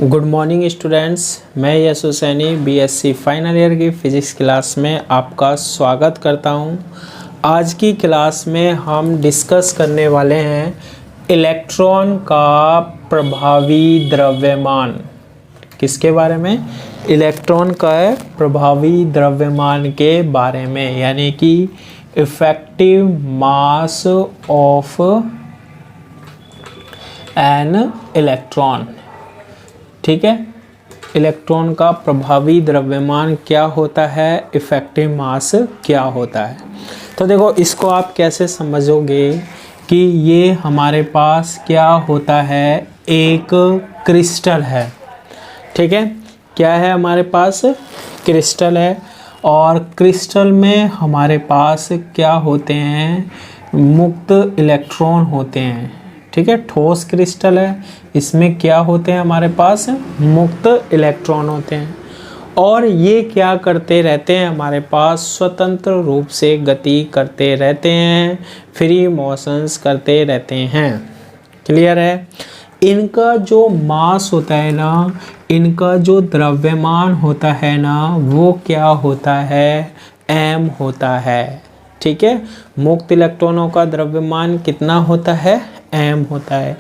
Good morning students, मैं यश Husaini BSc final year की physics class में आपका स्वागत करता हूं। आज की क्लास में हम डिस्कस करने वाले हैं इलेक्ट्रॉन का प्रभावी द्रव्यमान। किसके बारे में? इलेक्ट्रॉन का प्रभावी द्रव्यमान के बारे में, यानी कि effective mass of an electron. ठीक है, इलेक्ट्रॉन का प्रभावी द्रव्यमान क्या होता है, इफेक्टिव मास क्या होता है। तो देखो, इसको आप कैसे समझोगे कि ये हमारे पास क्या होता है, एक क्रिस्टल है। ठीक है, क्या है हमारे पास? क्रिस्टल है। और क्रिस्टल में हमारे पास क्या होते हैं? मुक्त इलेक्ट्रॉन होते हैं। ठीक है, ठोस क्रिस्टल है, इसमें क्या होते हैं हमारे पास? मुक्त इलेक्ट्रॉन होते हैं। और ये क्या करते रहते हैं हमारे पास? स्वतंत्र रूप से गति करते रहते हैं, फ्री मोशंस करते रहते हैं। क्लियर है? इनका जो मास होता है ना, इनका जो द्रव्यमान होता है ना, वो क्या होता है? m होता है। ठीक है, मुक्त इलेक्ट्रॉनों का द्रव्यमान कितना होता है? m होता है।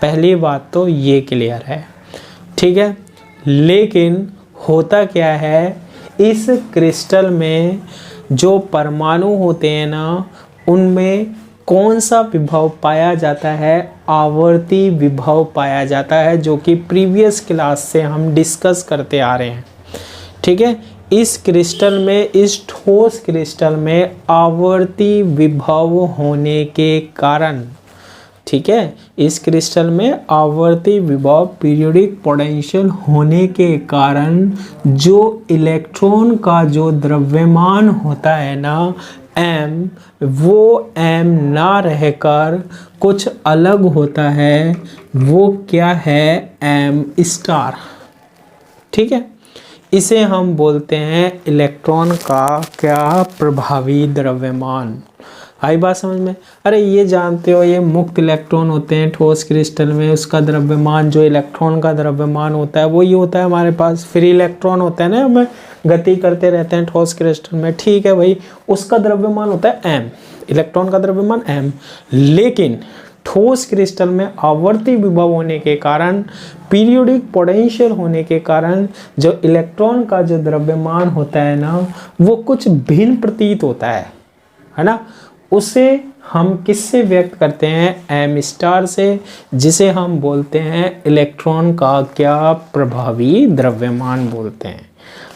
पहली बात तो ये क्लियर है। ठीक है, लेकिन होता क्या है, इस क्रिस्टल में जो परमाणु होते हैं ना, उनमें कौन सा विभव पाया जाता है? आवर्ती विभव पाया जाता है, जो कि प्रीवियस क्लास से हम डिस्कस करते आ रहे हैं। ठीक है, इस क्रिस्टल में, इस ठोस क्रिस्टल में आवर्ती विभव होने के कारण, ठीक है, इस क्रिस्टल में आवर्ती विभव पीरियोडिक पोटेंशियल होने के कारण जो इलेक्ट्रॉन का जो द्रव्यमान होता है ना, m, वो m ना रहकर कुछ अलग होता है। वो क्या है? m star. ठीक है, इसे हम बोलते हैं इलेक्ट्रॉन का क्या? प्रभावी द्रव्यमान। आई बात समझ में? अरे ये जानते हो, ये मुक्त इलेक्ट्रॉन होते हैं ठोस क्रिस्टल में, उसका द्रव्यमान, जो इलेक्ट्रॉन का द्रव्यमान होता है, वो ये होता है हमारे पास। फ्री इलेक्ट्रॉन होता है ना, हमें गति करते रहते हैं ठोस क्रिस्टल में। ठीक है भाई, उसका द्रव्यमान होता है m, इलेक्ट्रॉन का द्रव्यमान m। लेकिन ठोस क्रिस्टल में आवर्ती विभव होने के कारण, पीरियोडिक पोटेंशियल होने के कारण, जो इलेक्ट्रॉन का जो द्रव्यमान होता है ना, वो कुछ भिन्न प्रतीत होता है ना। उसे हम किससे व्यक्त करते हैं? m स्टार से, जिसे हम बोलते हैं इलेक्ट्रॉन का क्या? प्रभावी द्रव्यमान बोलते हैं।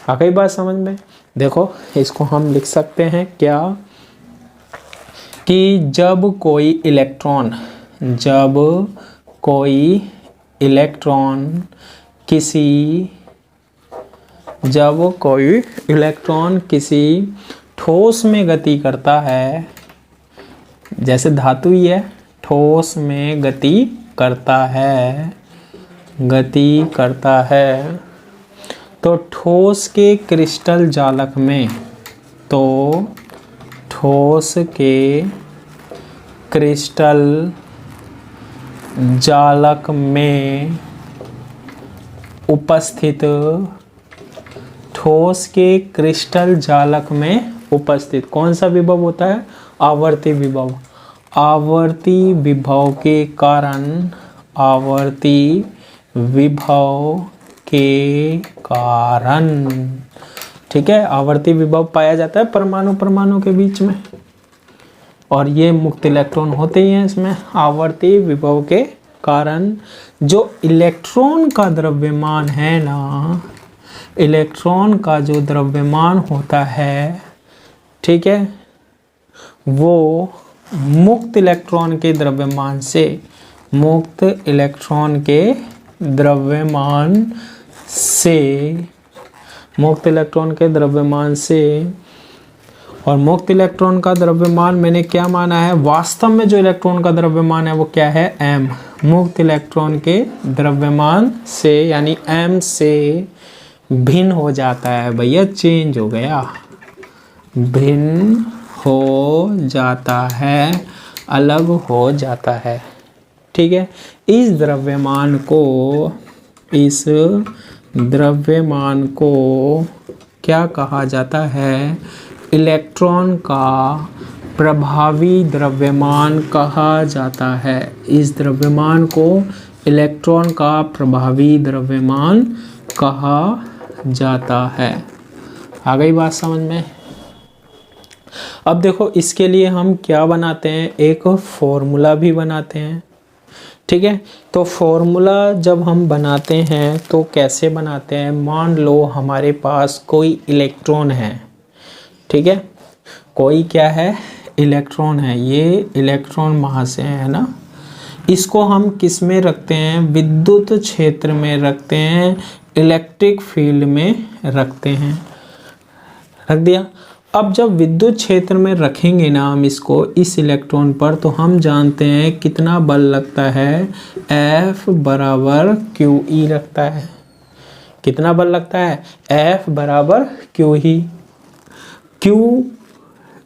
आ गई बात समझ में? देखो, इसको हम लिख सकते हैं क्या, कि जब कोई इलेक्ट्रॉन किसी ठोस में गति करता है, जैसे धातु ही है, ठोस में गति करता है, तो ठोस के क्रिस्टल जालक में, उपस्थित, ठोस के क्रिस्टल जालक में उपस्थित कौन सा विभव होता है? आवर्ती विभव। आवर्ती विभव के कारण, ठीक है, आवर्ती विभव पाया जाता है परमाणु के बीच में, और ये मुक्त इलेक्ट्रॉन होते ही हैं इसमें। आवर्ती विभव के कारण जो इलेक्ट्रॉन का द्रव्यमान है ना, इलेक्ट्रॉन का जो द्रव्यमान होता है, ठीक है, वो मुक्त इलेक्ट्रॉन के द्रव्यमान से, और मुक्त इलेक्ट्रॉन का द्रव्यमान मैंने क्या माना है? वास्तव में जो इलेक्ट्रॉन का द्रव्यमान है वो क्या है? m। मुक्त इलेक्ट्रॉन के द्रव्यमान से, यानी m से भिन्न हो जाता है भैया, चेंज हो गया, भिन्न हो जाता है, अलग हो जाता है। ठीक है, इस द्रव्यमान को इस द्रव्यमान को क्या कहा जाता है? इलेक्ट्रॉन का प्रभावी द्रव्यमान कहा जाता है। इस द्रव्यमान को इलेक्ट्रॉन का प्रभावी द्रव्यमान कहा जाता है। आ गई बात समझ में? अब देखो इसके लिए हम क्या बनाते हैं, एक फॉर्मूला भी बनाते हैं। ठीक है, तो फॉर्मूला जब हम बनाते हैं तो कैसे बनाते हैं? मान लो हमारे पास कोई इलेक्ट्रॉन है, ठीक है, कोई क्या है? इलेक्ट्रॉन है। ये इलेक्ट्रॉन वहाँ से है ना, इसको हम किस में रखते हैं? विद्युत क्षेत्र में रखते हैं, इलेक्ट्रिक फील्ड में रखते हैं। रख दिया। अब जब विद्युत क्षेत्र में रखेंगे ना हम इसको, इस इलेक्ट्रॉन पर, तो हम जानते हैं कितना बल लगता है? F बराबर QE लगता है। कितना बल लगता है? F बराबर QE। Q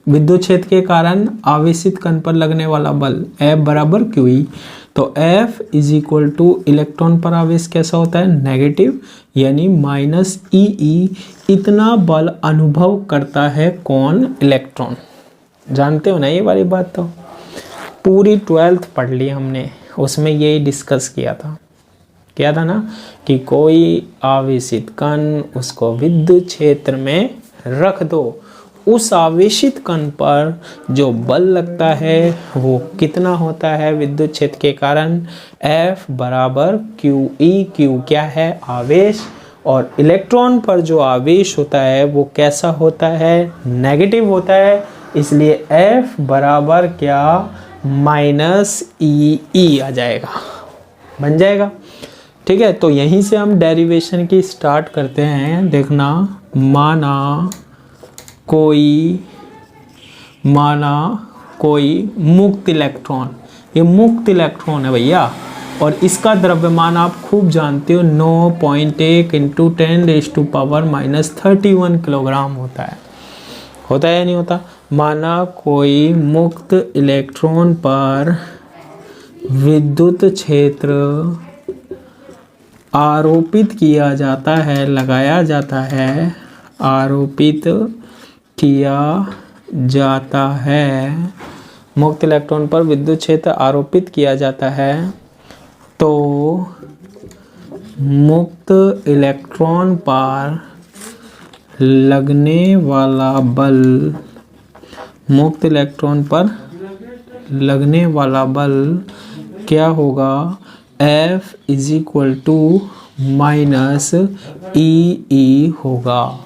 विद्युत क्षेत्र के कारण आवेशित कण पर लगने वाला बल, F बराबर QE। तो F is equal two electron पर आवेश कैसा होता है? नेगेटिव, यानी माइनस EE। इतना बल अनुभव करता है कौन? इलेक्ट्रॉन। जानते हो ना ये वाली बात? तो पूरी 12th पढ़ ली हमने, उसमें यही डिस्कस किया था ना, कि कोई आवेशित कण, उसको विद्युत क्षेत्र में रख दो, उस आवेशित कण पर जो बल लगता है वो कितना होता है विद्युत क्षेत्र के कारण? F बराबर QE। Q क्या है? आवेश। और इलेक्ट्रॉन पर जो आवेश होता है वो कैसा होता है? नेगेटिव होता है। इसलिए F बराबर क्या? माइनस EE आ जाएगा, बन जाएगा। ठीक है, तो यहीं से हम डेरिवेशन की स्टार्ट करते हैं। देखना, माना कोई मुक्त इलेक्ट्रॉन, ये मुक्त इलेक्ट्रॉन है भैया, और इसका द्रव्यमान आप खूब जानते हो, 9.1 इंटू 10⁻⁻31 किलोग्राम होता है। होता है या नहीं होता? माना कोई मुक्त इलेक्ट्रॉन पर विद्युत क्षेत्र आरोपित किया जाता है, लगाया जाता है, आरोपित किया जाता है, मुक्त इलेक्ट्रॉन पर विद्युत क्षेत्र आरोपित किया जाता है, तो मुक्त इलेक्ट्रॉन पर लगने वाला बल, मुक्त इलेक्ट्रॉन पर लगने वाला बल क्या होगा? F is equal to minus EE होगा।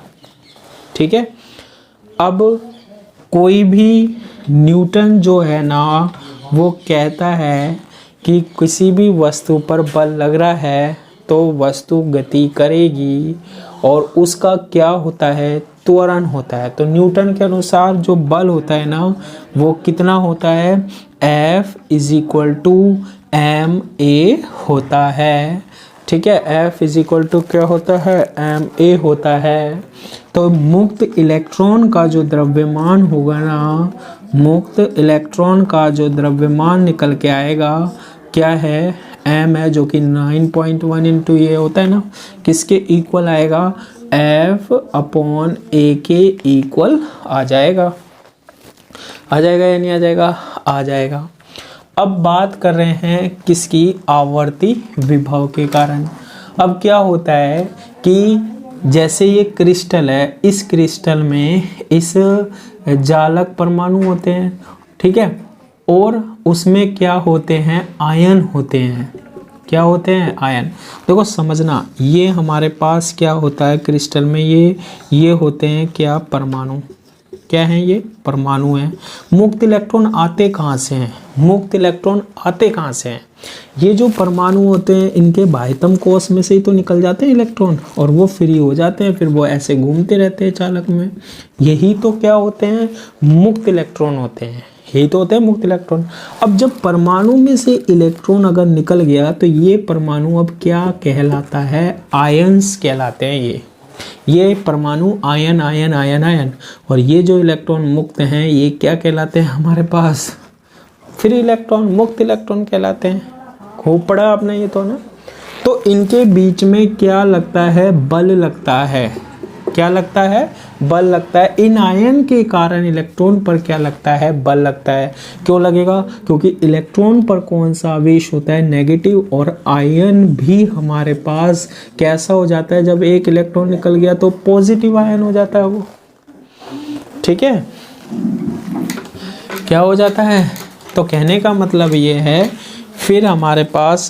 ठीक है, अब कोई भी न्यूटन जो है ना, वो कहता है कि किसी भी वस्तु पर बल लग रहा है तो वस्तु गति करेगी, और उसका क्या होता है? त्वरण होता है। तो न्यूटन के अनुसार जो बल होता है ना, वो कितना होता है? F is equal to ma होता है। ठीक है, F इज इक्वल टू क्या होता है? ma होता है। तो मुक्त इलेक्ट्रॉन का जो द्रव्यमान होगा ना, मुक्त इलेक्ट्रॉन का जो द्रव्यमान निकल के आएगा, क्या है? m है, जो कि 9.1 इंटू ये होता है ना, किसके इक्वल आएगा? F अपॉन A के इक्वल आ जाएगा। आ जाएगा या नहीं आ जाएगा? आ जाएगा। अब बात कर रहे हैं किसकी? आवर्ती विभव के कारण। अब क्या होता है कि जैसे ये क्रिस्टल है, इस क्रिस्टल में इस जालक परमाणु होते हैं, ठीक है, और उसमें क्या होते हैं? आयन होते हैं। क्या होते हैं? आयन। देखो समझना, ये हमारे पास क्या होता है क्रिस्टल में, ये होते हैं क्या? परमाणु। क्या हैं ये? परमाणु हैं। मुक्त इलेक्ट्रॉन आते कहाँ से हैं? मुक्त इलेक्ट्रॉन आते कहाँ से हैं? ये जो परमाणु होते हैं, इनके बाह्यतम कोश में से ही तो निकल जाते हैं इलेक्ट्रॉन, और वो फ्री हो जाते हैं, फिर वो ऐसे घूमते रहते हैं चालक में। यही तो क्या होते हैं? मुक्त इलेक्ट्रॉन होते हैं। यही तो होते हैं मुक्त इलेक्ट्रॉन। अब जब परमाणु में से इलेक्ट्रॉन अगर निकल गया, तो ये परमाणु अब क्या कहलाता है? आयंस कहलाते हैं। ये परमाणु आयन आयन आयन आयन, और ये जो इलेक्ट्रॉन मुक्त हैं, ये क्या कहलाते हैं? हमारे पास फ्री इलेक्ट्रॉन, मुक्त इलेक्ट्रॉन कहलाते हैं। खूब पढ़ा आपने ये तो ना। तो इनके बीच में क्या लगता है, बल लगता है। क्या लगता है, बल लगता है। इन आयन के कारण इलेक्ट्रॉन पर क्या लगता है, बल लगता है। क्यों लगेगा, क्योंकि इलेक्ट्रॉन पर कौन सा आवेश होता है, नेगेटिव, और आयन भी हमारे पास कैसा हो जाता है, जब एक इलेक्ट्रॉन निकल गया तो पॉजिटिव आयन हो जाता है वो। ठीक है, क्या हो जाता है। तो कहने का मतलब ये है, फिर हमारे पास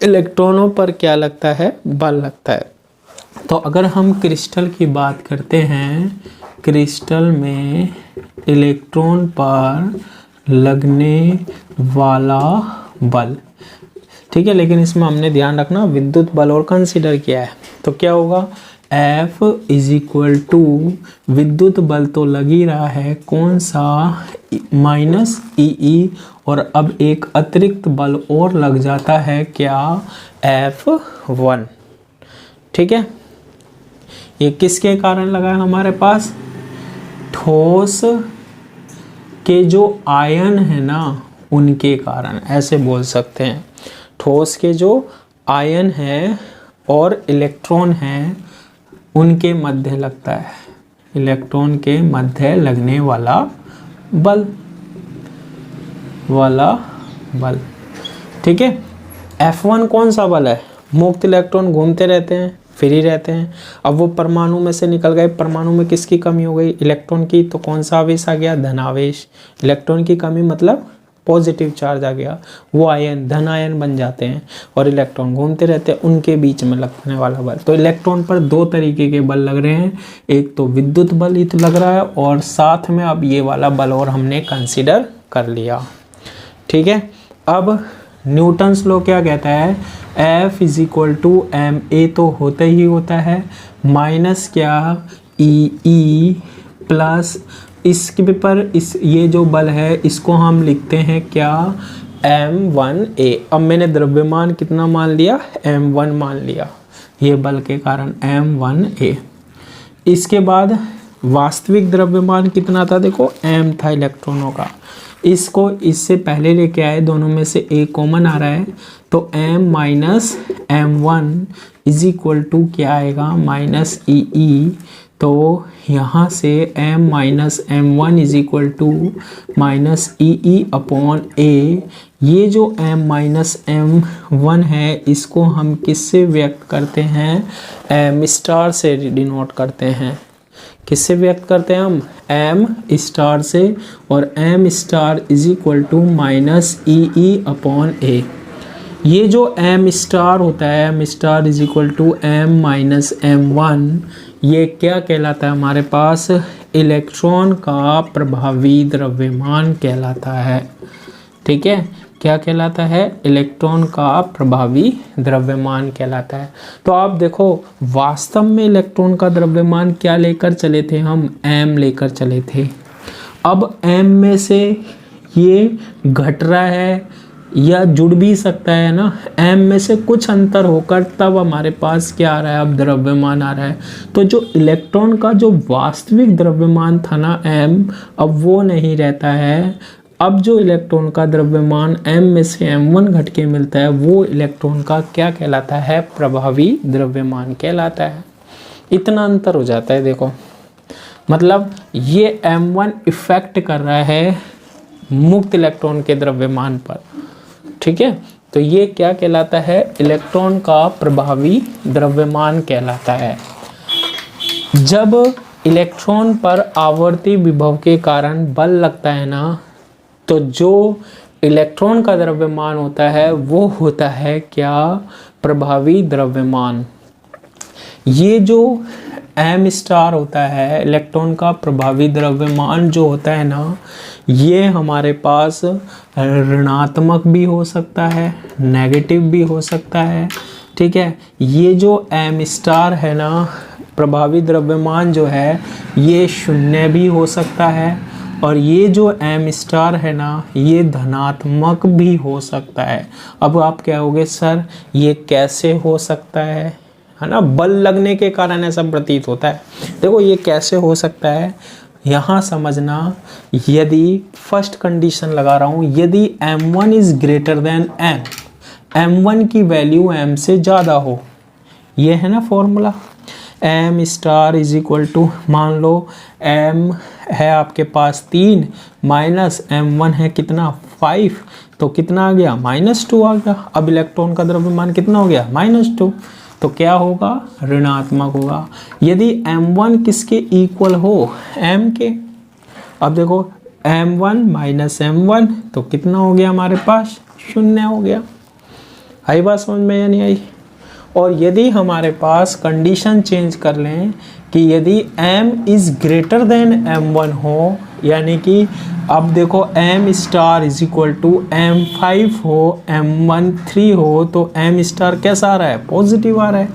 इलेक्ट्रॉनों पर क्या लगता है, बल लगता है। तो अगर हम क्रिस्टल की बात करते हैं, क्रिस्टल में इलेक्ट्रॉन पर लगने वाला बल, ठीक है, लेकिन इसमें हमने ध्यान रखना विद्युत बल और कंसीडर किया है। तो क्या होगा, F इज इक्वल टू विद्युत बल तो लग ही रहा है, कौन सा, माइनस ई, और अब एक अतिरिक्त बल और लग जाता है, क्या, F1। ठीक है, ये किसके कारण लगा है हमारे पास, ठोस के जो आयन है ना उनके कारण, ऐसे बोल सकते हैं। ठोस के जो आयन है और इलेक्ट्रॉन है उनके मध्य लगता है, इलेक्ट्रॉन के मध्य लगने वाला बल, ठीक है। F1 कौन सा बल है, मुक्त इलेक्ट्रॉन घूमते रहते हैं, फ्री रहते हैं। अब वो परमाणु में से निकल गए, परमाणु में किसकी कमी हो गई, इलेक्ट्रॉन की, तो कौन सा आवेश आ गया, धनावेश। इलेक्ट्रॉन की कमी मतलब पॉजिटिव चार्ज आ गया, वो आयन धन आयन बन जाते हैं, और इलेक्ट्रॉन घूमते रहते हैं, उनके बीच में लगने वाला बल। तो इलेक्ट्रॉन पर दो तरीके के बल लग रहे हैं, एक तो विद्युत बल ही तो लग रहा है, और साथ में अब ये वाला बल और हमने कंसीडर कर लिया। ठीक है, अब न्यूटन्स लॉ क्या कहता है, F is equal to M A तो होता ही होता है, माइनस क्या, ई प्लस इसके पर इस ये जो बल है इसको हम लिखते हैं क्या, m1a। अब मैंने द्रव्यमान कितना मान लिया, m1 मान लिया, ये बल के कारण m1a। इसके बाद वास्तविक द्रव्यमान कितना था, देखो m था इलेक्ट्रॉनों का, इसको इससे पहले लेके आए, दोनों में से एक कॉमन आ रहा है, तो m minus m1 is equal to क्या आएगा, माइनस ई। तो यहाँ से m minus m1 is equal to minus E upon A. ये जो m माइनस m1 है इसको हम किससे व्यक्त करते हैं, m स्टार से डिनोट करते हैं। किससे व्यक्त करते हैं हम, m स्टार से, और m star is equal to minus E upon A. ये जो m स्टार होता है, m star is equal to m minus m1, ये क्या कहलाता है हमारे पास, इलेक्ट्रॉन का प्रभावी द्रव्यमान कहलाता है। ठीक है, क्या कहलाता है, इलेक्ट्रॉन का प्रभावी द्रव्यमान कहलाता है। तो आप देखो वास्तव में इलेक्ट्रॉन का द्रव्यमान क्या लेकर चले थे हम, m लेकर चले थे। अब m में से ये घट रहा है या जुड़ भी सकता है ना, m में से कुछ अंतर होकर तब हमारे पास क्या आ रहा है, अब द्रव्यमान आ रहा है। तो जो इलेक्ट्रॉन का जो वास्तविक द्रव्यमान था ना m, अब वो नहीं रहता है। अब जो इलेक्ट्रॉन का द्रव्यमान m में से m1 घट के मिलता है, वो इलेक्ट्रॉन का क्या कहलाता है, प्रभावी द्रव्यमान कहलाता है। इतना अंतर हो जाता है, देखो मतलब ये m1 इफेक्ट कर रहा है मुक्त इलेक्ट्रॉन के द्रव्यमान पर। ठीक है, तो ये क्या कहलाता है, इलेक्ट्रॉन का प्रभावी द्रव्यमान कहलाता है। जब इलेक्ट्रॉन पर आवर्ती विभव के कारण बल लगता है ना, तो जो इलेक्ट्रॉन का द्रव्यमान होता है वो होता है क्या, प्रभावी द्रव्यमान। ये जो m स्टार होता है, इलेक्ट्रॉन का प्रभावी द्रव्यमान जो होता है ना, ये हमारे पास ऋणात्मक भी हो सकता है, नेगेटिव भी हो सकता है। ठीक है, ये जो m स्टार है ना, प्रभावी द्रव्यमान जो है ये शून्य भी हो सकता है, और ये जो m स्टार है ना ये धनात्मक भी हो सकता है। अब आप कहोगे सर ये कैसे हो सकता है ना, बल लगने के कारण ऐसा प्रतीत होता है। देखो ये कैसे हो सकता है, यहाँ समझना, यदि फर्स्ट कंडीशन लगा रहा हूँ, यदि m1 is greater than m, m1 की वैल्यू m से ज़्यादा हो। ये है ना formula, m star is equal to, मान लो m है आपके पास 3 माइनस m1 है कितना 5, तो कितना आ गया -2 आ गया। अब इलेक्ट्रॉन का द्रव्यमान कितना हो गया -2, तो क्या होगा ऋणात्मक होगा। यदि m1 किसके इक्वल हो m के, अब देखो m1 माइनस m1 तो कितना हो गया हमारे पास 0 हो गया। आई बात समझ में या नहीं आई। और यदि हमारे पास कंडीशन चेंज कर लें कि यदि m is greater than m1 हो, यानी कि अब देखो m star is equal to m5 हो, m1 3 हो, तो m स्टार कैसा आ रहा है पॉजिटिव आ रहा है।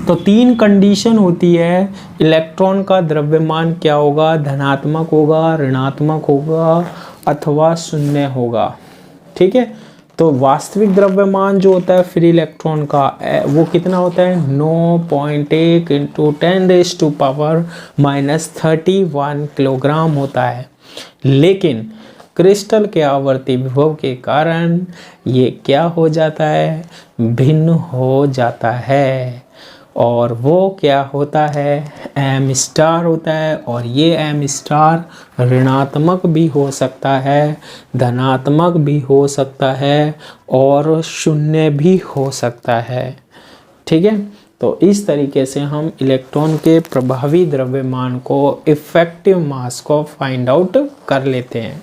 तो 3 कंडीशन होती है, इलेक्ट्रॉन का द्रव्यमान क्या होगा, धनात्मक होगा, ऋणात्मक होगा अथवा शून्य होगा। ठीक है, तो वास्तविक द्रव्यमान जो होता है फ्री इलेक्ट्रॉन का वो कितना होता है 9.1 इंटू 10⁻⁻31 किलोग्राम होता है। लेकिन क्रिस्टल के आवर्ती विभव के कारण ये क्या हो जाता है, भिन्न हो जाता है। और वो क्या होता है m स्टार होता है। और ये m स्टार ऋणात्मक भी हो सकता है, धनात्मक भी हो सकता है और शून्य भी हो सकता है। ठीक है, तो इस तरीके से हम इलेक्ट्रॉन के प्रभावी द्रव्यमान को, इफेक्टिव मास को फाइंड आउट कर लेते हैं।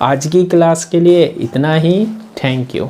आज की क्लास के लिए इतना ही। Thank you.